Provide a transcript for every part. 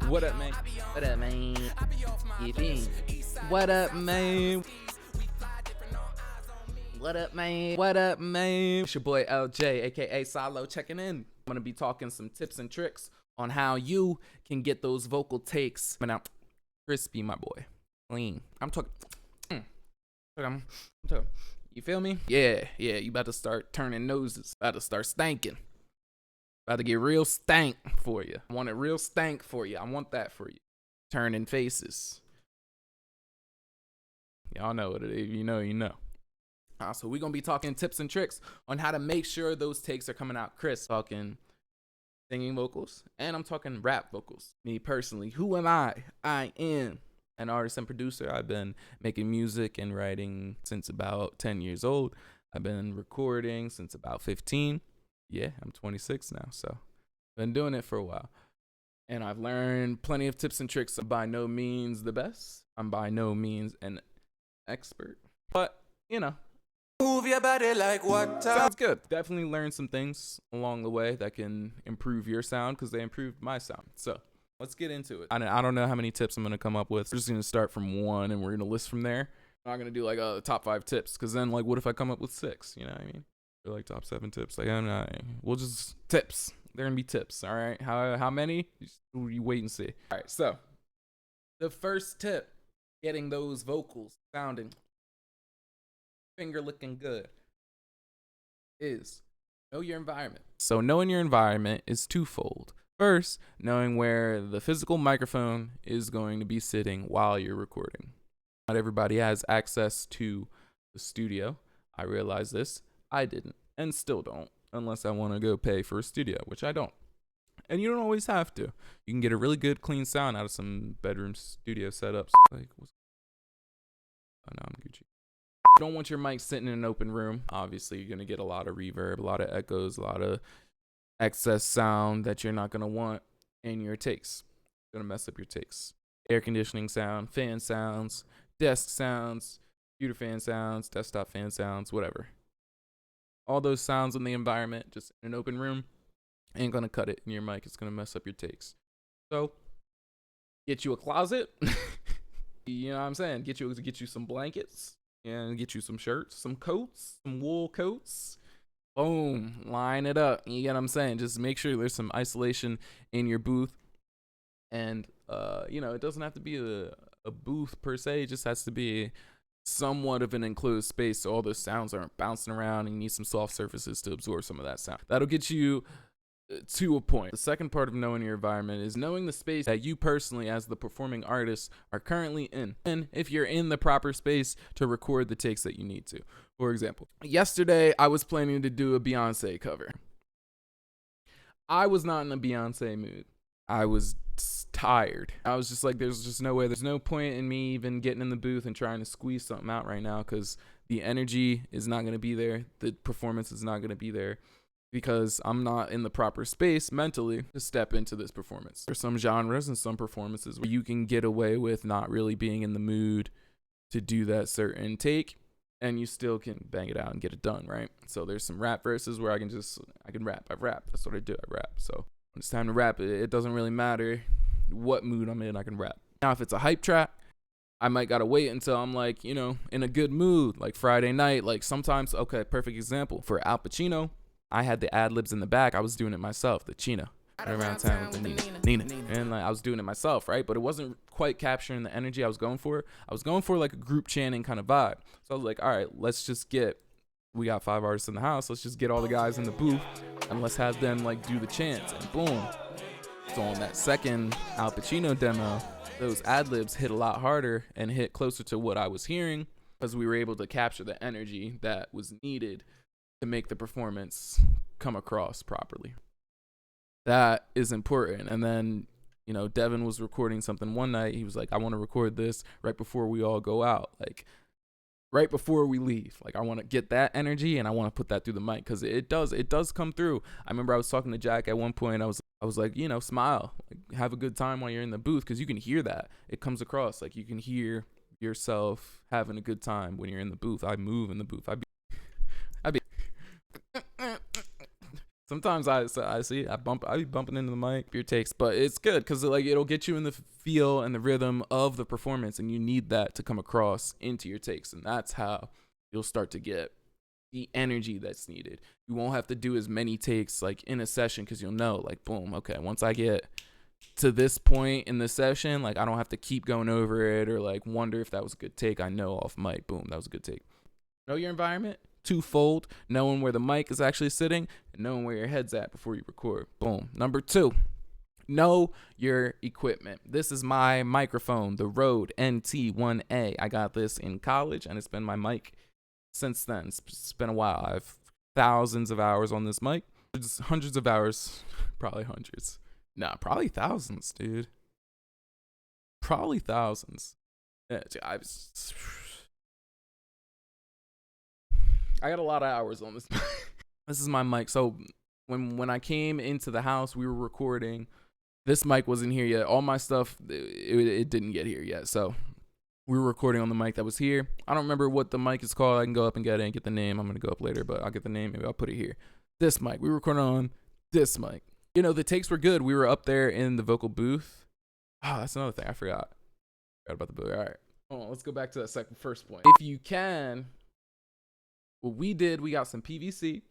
What up, man? What up, man? What up, man? What up, man? What up, man? It's your boy LJ, aka saLo, checking in. I'm gonna be talking some tips and tricks on how you can get those vocal takes coming out crispy, my boy. Clean. I'm talking. You feel me? Yeah. You about to start turning noses. About to start stanking. About to get real stank for you. I want it real stank for you. I want that for you. Turning faces. Y'all know what it is. You know. So we're going to be talking tips and tricks on how to make sure those takes are coming out crisp. Talking singing vocals, and I'm talking rap vocals. Me personally, who am I? I am an artist and producer. I've been making music and writing since about 10 years old. I've been recording since about 15. Yeah, I'm 26 now, so been doing it for a while. And I've learned plenty of tips and tricks. I'm by no means the best. I'm by no means an expert. But, move your body like water. Sounds good. Definitely learned some things along the way that can improve your sound because they improved my sound. So let's get into it. I don't know how many tips I'm going to come up with. We're just going to start from one and we're going to list from there. I'm not going to do like the top 5 tips because then what if I come up with 6? You know what I mean? Or like top 7 tips. We'll just tips. They're going to be tips. All right. How many? You wait and see. All right. So the first tip, getting those vocals sounding finger looking good, is know your environment. So knowing your environment is twofold. First, knowing where the physical microphone is going to be sitting while you're recording. Not everybody has access to the studio. I realize this. I didn't and still don't unless I want to go pay for a studio, which I don't. And you don't always have to. You can get a really good clean sound out of some bedroom studio setups. Oh no, I'm Gucci. You don't want your mic sitting in an open room. Obviously, you're going to get a lot of reverb, a lot of echoes, a lot of excess sound that you're not going to want in your takes. It's going to mess up your takes. Air conditioning sound, fan sounds, desk sounds, computer fan sounds, desktop fan sounds, whatever. All those sounds in the environment, just in an open room, ain't going to cut it in your mic. It's going to mess up your takes. So, get you a closet. You know what I'm saying? Get you some blankets. And get you some shirts, some coats, some wool coats. Boom. Line it up. You get what I'm saying? Just make sure there's some isolation in your booth. And, it doesn't have to be a booth per se. It just has to be somewhat of an enclosed space so all those sounds aren't bouncing around and you need some soft surfaces to absorb some of that sound. That'll get you to a point. The second part of knowing your environment is knowing the space that you personally as the performing artist are currently in, and if you're in the proper space to record the takes that you need to. For example, yesterday I was planning to do a Beyonce cover. I was not in a Beyonce mood. I was tired. I was just like, there's just no way. There's no point in me even getting in the booth and trying to squeeze something out right now because the energy is not going to be there. The performance is not going to be there. Because I'm not in the proper space mentally to step into this performance. There's some genres and some performances where you can get away with not really being in the mood to do that certain take, and you still can bang it out and get it done, right? So there's some rap verses where I can rap. I rap. That's what I do. I rap. So when it's time to rap, it doesn't really matter what mood I'm in. I can rap. Now, if it's a hype track, I might gotta wait until I'm in a good mood, like Friday night. Like sometimes, okay, perfect example for Al Pacino. I had the ad-libs in the back. I was doing it myself, the Chino. Around town with the Nina. And I was doing it myself, right? But it wasn't quite capturing the energy I was going for. I was going for like a group chanting kind of vibe. So I was like, all right, we got 5 artists in the house. Let's just get all the guys in the booth and let's have them do the chants. And boom. So on that second Al Pacino demo, those ad-libs hit a lot harder and hit closer to what I was hearing because we were able to capture the energy that was needed to make the performance come across properly. That is important. And then, Devin was recording something one night. He was like, I want to record this right before we all go out. Like, right before we leave. Like, I want to get that energy and I want to put that through the mic because it does come through. I remember I was talking to Jack at one point. I was like, smile. Like, have a good time while you're in the booth because you can hear that. It comes across. Like, you can hear yourself having a good time when you're in the booth. I move in the booth. Sometimes I be bumping into the mic, your takes, but it's good because like it'll get you in the feel and the rhythm of the performance, and you need that to come across into your takes, and that's how you'll start to get the energy that's needed. You won't have to do as many takes like in a session because you'll know like boom, okay, once I get to this point in the session, like I don't have to keep going over it or like wonder if that was a good take. I know off mic, boom, that was a good take. Know your environment. Twofold, knowing where the mic is actually sitting and knowing where your head's at before you record. Boom. Number 2, know your equipment. This is my microphone, the Rode NT1A. I got this in college and it's been my mic since then. It's been a while. I have thousands of hours on this mic. Hundreds of hours, probably hundreds. Nah, probably thousands, dude. Probably thousands. Yeah, I got a lot of hours on this. This is my mic. So when I came into the house, we were recording. This mic wasn't here yet. All my stuff, it didn't get here yet. So we were recording on the mic that was here. I don't remember what the mic is called. I can go up and get it and get the name. I'm going to go up later, but I'll get the name. Maybe I'll put it here. This mic. We were recording on this mic. You know, the takes were good. We were up there in the vocal booth. Oh, that's another thing. I forgot about the booth. All right. Hold on. Let's go back to that first point. If you can... What we did, we got some PVC,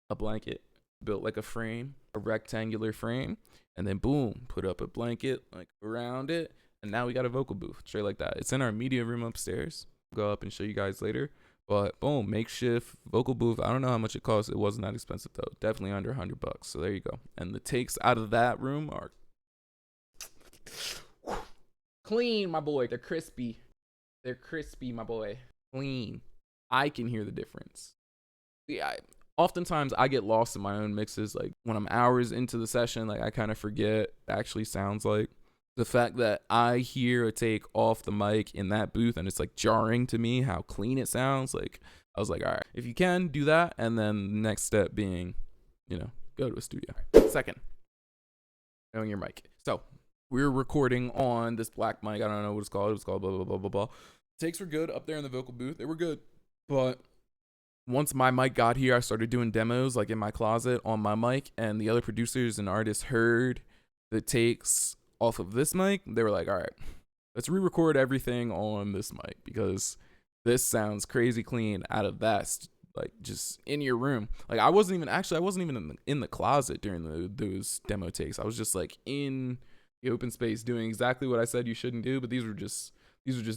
a blanket, built like a frame, a rectangular frame, and then boom, put up a blanket like around it, and now we got a vocal booth, straight like that. It's in our media room upstairs. I'll go up and show you guys later. But boom, makeshift vocal booth. I don't know how much it costs. It wasn't that expensive though. Definitely under $100. So there you go. And the takes out of that room are clean, my boy. They're crispy. They're crispy, my boy. Clean. I can hear the difference. Yeah, oftentimes I get lost in my own mixes. Like when I'm hours into the session, like I kind of forget it actually sounds like. The fact that I hear a take off the mic in that booth and it's like jarring to me how clean it sounds. Like I was like, all right, if you can do that, and then the next step being, you know, go to a studio. Second, knowing your mic. So we're recording on this black mic. I don't know what it's called. It was called blah blah blah blah blah. Takes were good up there in the vocal booth. They were good. But once my mic got here, I started doing demos like in my closet on my mic, and the other producers and artists heard the takes off of this mic. They were like, all right, let's re-record everything on this mic because this sounds crazy clean out of that, like just in your room. Like I wasn't even in the closet during those demo takes. I was just like in the open space doing exactly what I said you shouldn't do, but these were just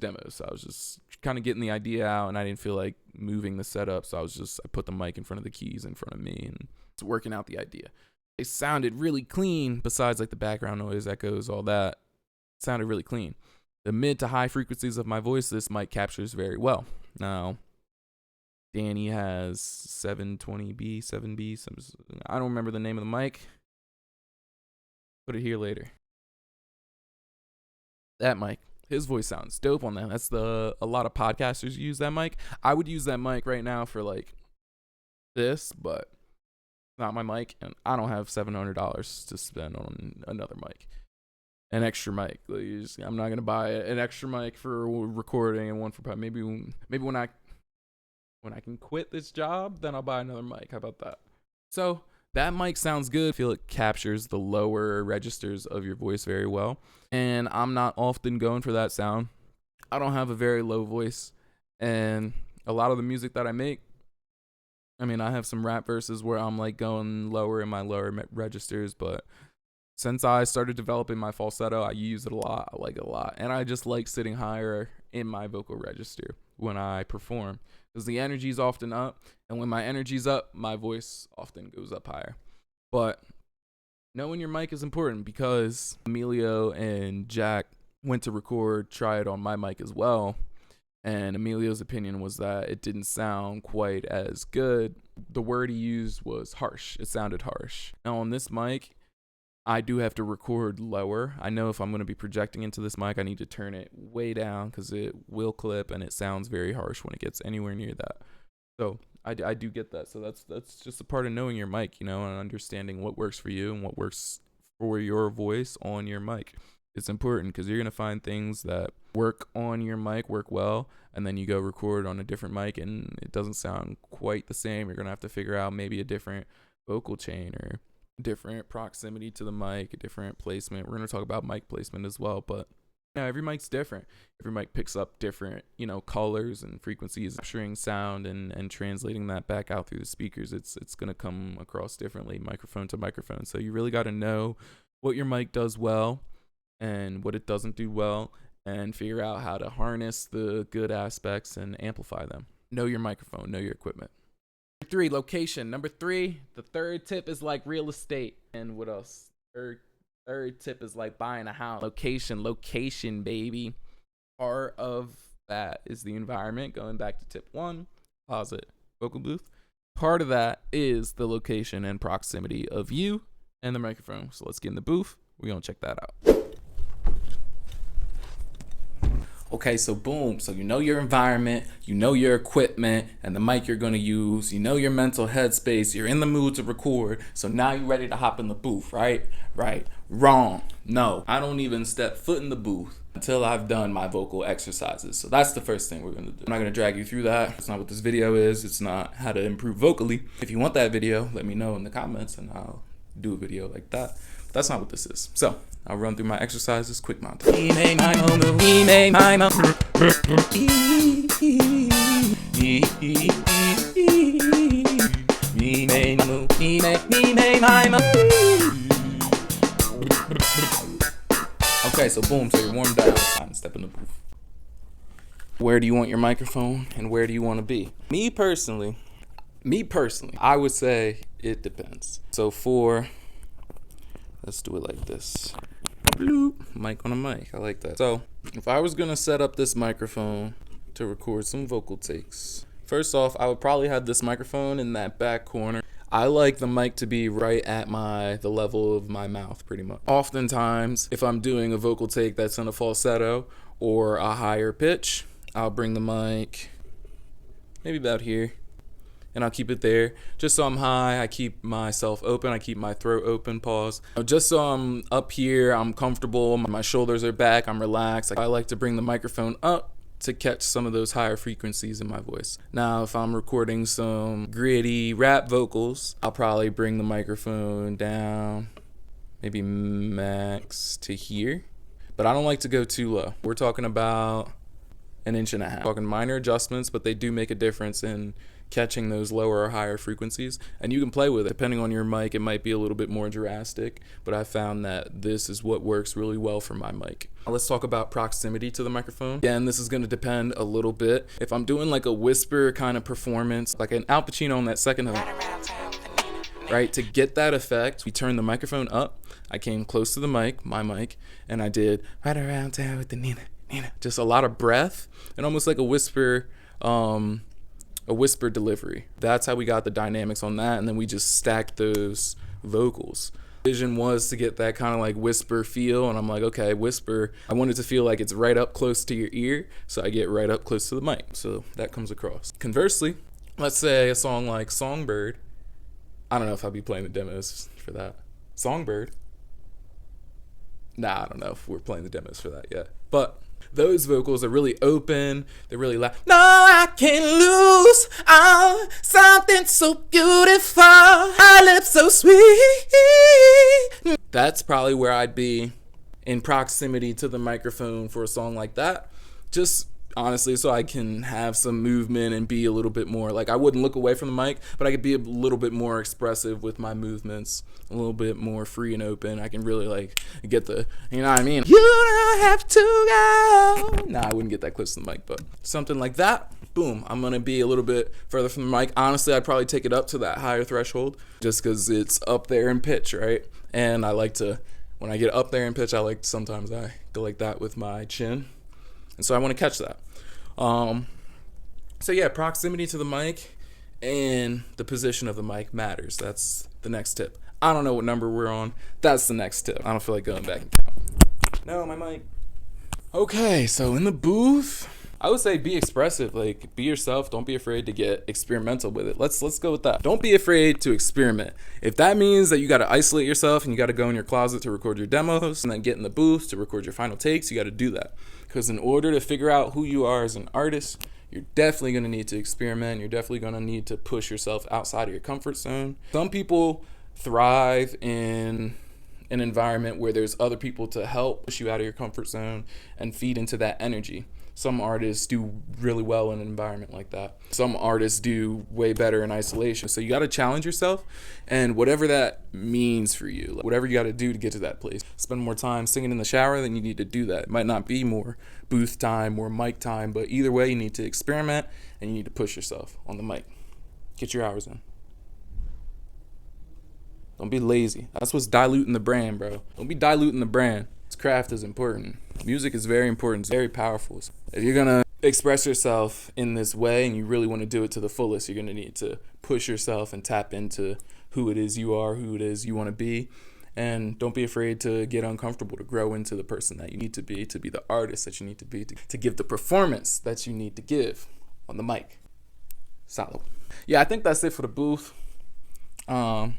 demos. So I was just kind of getting the idea out, and I didn't feel like moving the setup. So I put the mic in front of the keys in front of me, and it's working out the idea. It sounded really clean besides like the background noise, echoes, all that. It sounded really clean. The mid to high frequencies of my voice, this mic captures very well. Now, Danny has 720B, 7B. I don't remember the name of the mic. Put it here later. That mic. His voice sounds dope on that. That's a lot of podcasters use that mic. I would use that mic right now for like this, but not my mic, and I don't have $700 to spend on another mic, an extra mic. I'm not gonna buy an extra mic for recording and one for maybe when I can quit this job, then I'll buy another mic. How about that? So that mic sounds good. I feel it captures the lower registers of your voice very well. And I'm not often going for that sound. I don't have a very low voice. And a lot of the music that I make, I mean, I have some rap verses where I'm like going lower in my lower registers. But since I started developing my falsetto, I use it a lot. I like it a lot. And I just like sitting higher in my vocal register when I perform, because the energy is often up, and when my energy's up, my voice often goes up higher. But knowing your mic is important, because Emilio and Jack went to try it on my mic as well, and Emilio's opinion was that it didn't sound quite as good. The word he used was harsh. It sounded harsh. Now on this mic, I do have to record lower. I know if I'm going to be projecting into this mic, I need to turn it way down because it will clip and it sounds very harsh when it gets anywhere near that. So I do get that. So that's just a part of knowing your mic, you know, and understanding what works for you and what works for your voice on your mic. It's important because you're going to find things that work on your mic, work well, and then you go record on a different mic and it doesn't sound quite the same. You're going to have to figure out maybe a different vocal chain or different proximity to the mic, a different placement. We're going to talk about mic placement as well, but yeah, every mic's different. Every mic picks up different, colors and frequencies, capturing sound and translating that back out through the speakers. It's going to come across differently, microphone to microphone. So you really got to know what your mic does well and what it doesn't do well, and figure out how to harness the good aspects and amplify them. Know your microphone, know your equipment. 3, location. Number 3, the third tip is like real estate. And what else? Third tip is like buying a house. Location, baby. Part of that is the environment. Going back to tip 1, closet, vocal booth. Part of that is the location and proximity of you and the microphone. So let's get in the booth. We're going to check that out. Okay, so boom. So you know your environment, you know your equipment and the mic you're going to use, you know your mental headspace, you're in the mood to record. So now you're ready to hop in the booth, right? Right. Wrong. No, I don't even step foot in the booth until I've done my vocal exercises. So that's the first thing we're going to do. I'm not going to drag you through that. It's not what this video is. It's not how to improve vocally. If you want that video, let me know in the comments and I'll do a video like that. But that's not what this is. So I'll run through my exercises, quick montage. Okay, so boom, so you're warmed up. It's time to step in the booth. Where do you want your microphone and where do you want to be? Me personally, I would say it depends. So let's do it like this. Bloop, mic on a mic. I like that. So if I was gonna set up this microphone to record some vocal takes, first off, I would probably have this microphone in that back corner. I like the mic to be right at the level of my mouth, pretty much. Oftentimes, if I'm doing a vocal take that's in a falsetto or a higher pitch, I'll bring the mic maybe about here, and I'll keep it there. Just so I'm high, I keep myself open, I keep my throat open, pause. Just so I'm up here, I'm comfortable, my shoulders are back, I'm relaxed. I like to bring the microphone up to catch some of those higher frequencies in my voice. Now, if I'm recording some gritty rap vocals, I'll probably bring the microphone down, maybe max to here. But I don't like to go too low. We're talking about 1.5 inches. Talking minor adjustments, but they do make a difference in catching those lower or higher frequencies, and you can play with it. Depending on your mic, it might be a little bit more drastic, but I found that this is what works really well for my mic. Now let's talk about proximity to the microphone. Again, this is going to depend a little bit. If I'm doing like a whisper kind of performance, like an Al Pacino on that second note, right, to get that effect, we turned the microphone up, I came close to the mic, my mic, and I did right around town with the Nina. Just a lot of breath and almost like a whisper delivery. That's how we got the dynamics on that, and then we just stacked those vocals. Vision was to get that kind of like whisper feel, and I'm like, okay, whisper, I want it to feel like it's right up close to your ear, so I get right up close to the mic, so that comes across. Conversely, let's say a song like Songbird. I don't know if I'll be playing the demos for that. Songbird. Nah, I don't know if we're playing the demos for that yet, but those vocals are really open, they're really loud. No, I can't lose something so beautiful, our lips so sweet. That's probably where I'd be in proximity to the microphone for a song like that. Just honestly, so I can have some movement and be a little bit more, like I wouldn't look away from the mic, but I could be a little bit more expressive with my movements, a little bit more free and open. I can really like get the, you know what I mean? You don't have to go. Nah, I wouldn't get that close to the mic, but something like that, boom, I'm gonna be a little bit further from the mic. Honestly, I'd probably take it up to that higher threshold just because it's up there in pitch, right? And I like to, when I get up there in pitch, sometimes I go like that with my chin. And so I want to catch that. So yeah, proximity to the mic and the position of the mic matters. That's the next tip. I don't know what number we're on. That's the next tip. I don't feel like going back and count. No, my mic. Okay, so in the booth, I would say be expressive. Like, be yourself. Don't be afraid to get experimental with it. Let's go with that. Don't be afraid to experiment. If that means that you got to isolate yourself and you got to go in your closet to record your demos and then get in the booth to record your final takes, you got to do that. Because in order to figure out who you are as an artist, You're definitely going to need to experiment. You're definitely going to need to push yourself outside of your comfort zone. Some people thrive in an environment where there's other people to help push you out of your comfort zone and feed into that energy. Some artists do really well in an environment like that. Some artists do way better in isolation. So you got to challenge yourself, and whatever that means for you, whatever you got to do to get to that place. Spend more time singing in the shower, then you need to do that. It might not be more booth time, more mic time, but either way, you need to experiment and you need to push yourself on the mic. Get your hours in. Don't be lazy. That's what's diluting the brand, bro. Don't be diluting the brand. This craft is important. Music is very important. It's very powerful. If you're gonna express yourself in this way and you really want to do it to the fullest, you're gonna need to push yourself and tap into who it is you are, who it is you want to be. And don't be afraid to get uncomfortable, to grow into the person that you need to be the artist that you need to be, to give the performance that you need to give on the mic. saLo. Yeah, I think that's it for the booth. I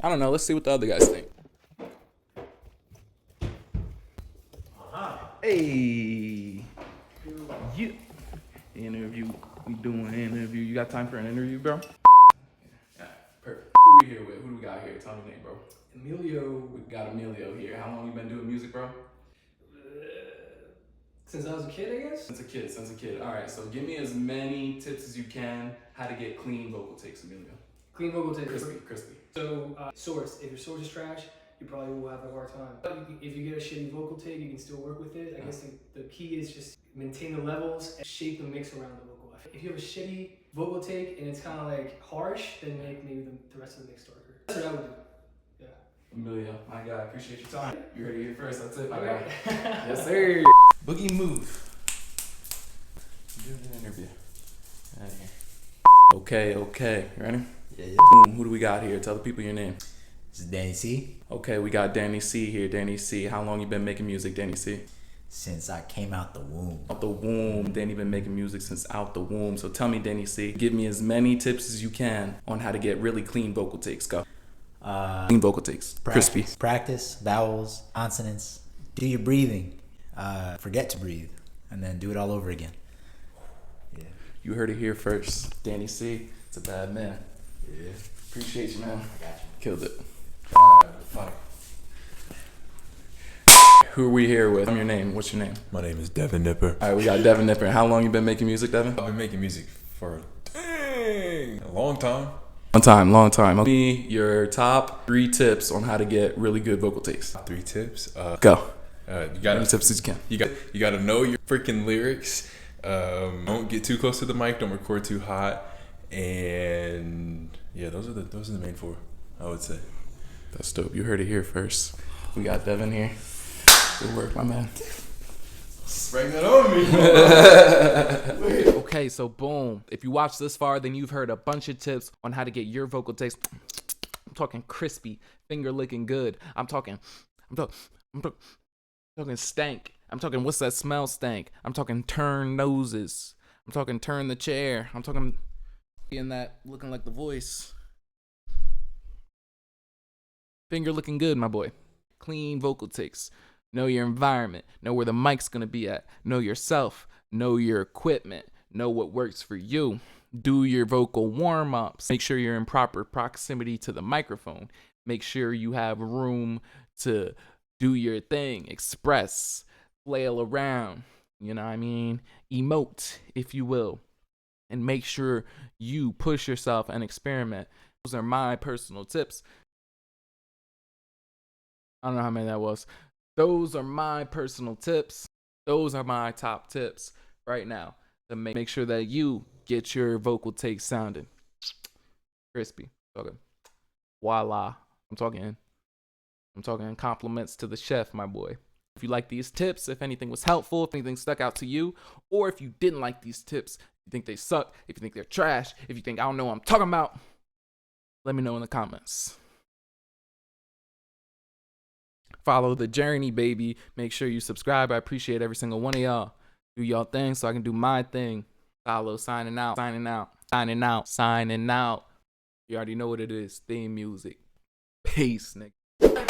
don't know. Let's see what the other guys think. Hey, you interview. We doing an interview. You got time for an interview, bro? Yeah, perfect. Who we here with? Who do we got here? Tell me your name, bro. Emilio. We got Emilio here. How long you been doing music, bro? Since I was a kid, I guess. Since a kid. All right. So give me as many tips as you can how to get clean vocal takes, Emilio. Clean vocal takes. Crispy. So source. If your source is trash, you probably will have a hard time. But if you get a shitty vocal take, you can still work with it. I guess the key is just maintain the levels and shape the mix around the vocal. If you have a shitty vocal take and it's kind of like harsh, then make maybe the rest of the mix darker. That's what I would do. Yeah. Emilio, my guy, appreciate your time. You heard it here first. That's it, my Okay. guy. Yes, sir. Boogie move. I'm doing an interview. Okay. You ready? Yeah. Boom. Who do we got here? Tell the people your name. This is Danny C. Okay, we got Danny C here. Danny C. How long you been making music, Danny C? Since I came out the womb. Out the womb. Danny been making music since out the womb. So tell me, Danny C, give me as many tips as you can on how to get really clean vocal takes. Go. Clean vocal takes. Crispy. Practice, vowels, consonants. Do your breathing. Forget to breathe. And then do it all over again. Yeah. You heard it here first. Danny C. It's a bad man. Yeah. Appreciate you, man. I got you. Killed it. Fuck. Who are we here with? Your name. What's your name? My name is Devin Nipper. All right, we got Devin Nipper. How long you been making music, Devin? I've been making music for a long time. Long time. Give me your top 3 tips on how to get really good vocal takes. 3 tips. Go. You gotta tips as you can. You gotta know your freaking lyrics. Don't get too close to the mic. Don't record too hot. And yeah, those are the main 4, I would say. That's dope. You heard it here first. We got Devin here. Good work, my man. Bring that on me. Okay, so boom. If you watched this far, then you've heard a bunch of tips on how to get your vocal takes. I'm talking crispy, finger licking good. I'm talking stank. I'm talking what's that smell stank. I'm talking turn noses. I'm talking turn the chair. I'm talking in that looking like the voice. Finger looking good, my boy. Clean vocal takes. Know your environment. Know where the mic's gonna be at. Know yourself. Know your equipment. Know what works for you. Do your vocal warm-ups. Make sure you're in proper proximity to the microphone. Make sure you have room to do your thing. Express. Flail around. You know what I mean? Emote, if you will. And make sure you push yourself and experiment. Those are my personal tips. I don't know how many that was. Those are my personal tips. Those are my top tips right now to make sure that you get your vocal takes sounding crispy. Okay. Voila. I'm talking compliments to the chef, my boy. If you like these tips, if anything was helpful, if anything stuck out to you, or if you didn't like these tips, if you think they suck, if you think they're trash, if you think I don't know what I'm talking about, let me know in the comments. Follow the journey, baby. Make sure you subscribe. I appreciate every single one of y'all. Do y'all thing so I can do my thing. saLo signing out. You already know what it is. Theme music. Peace, nigga.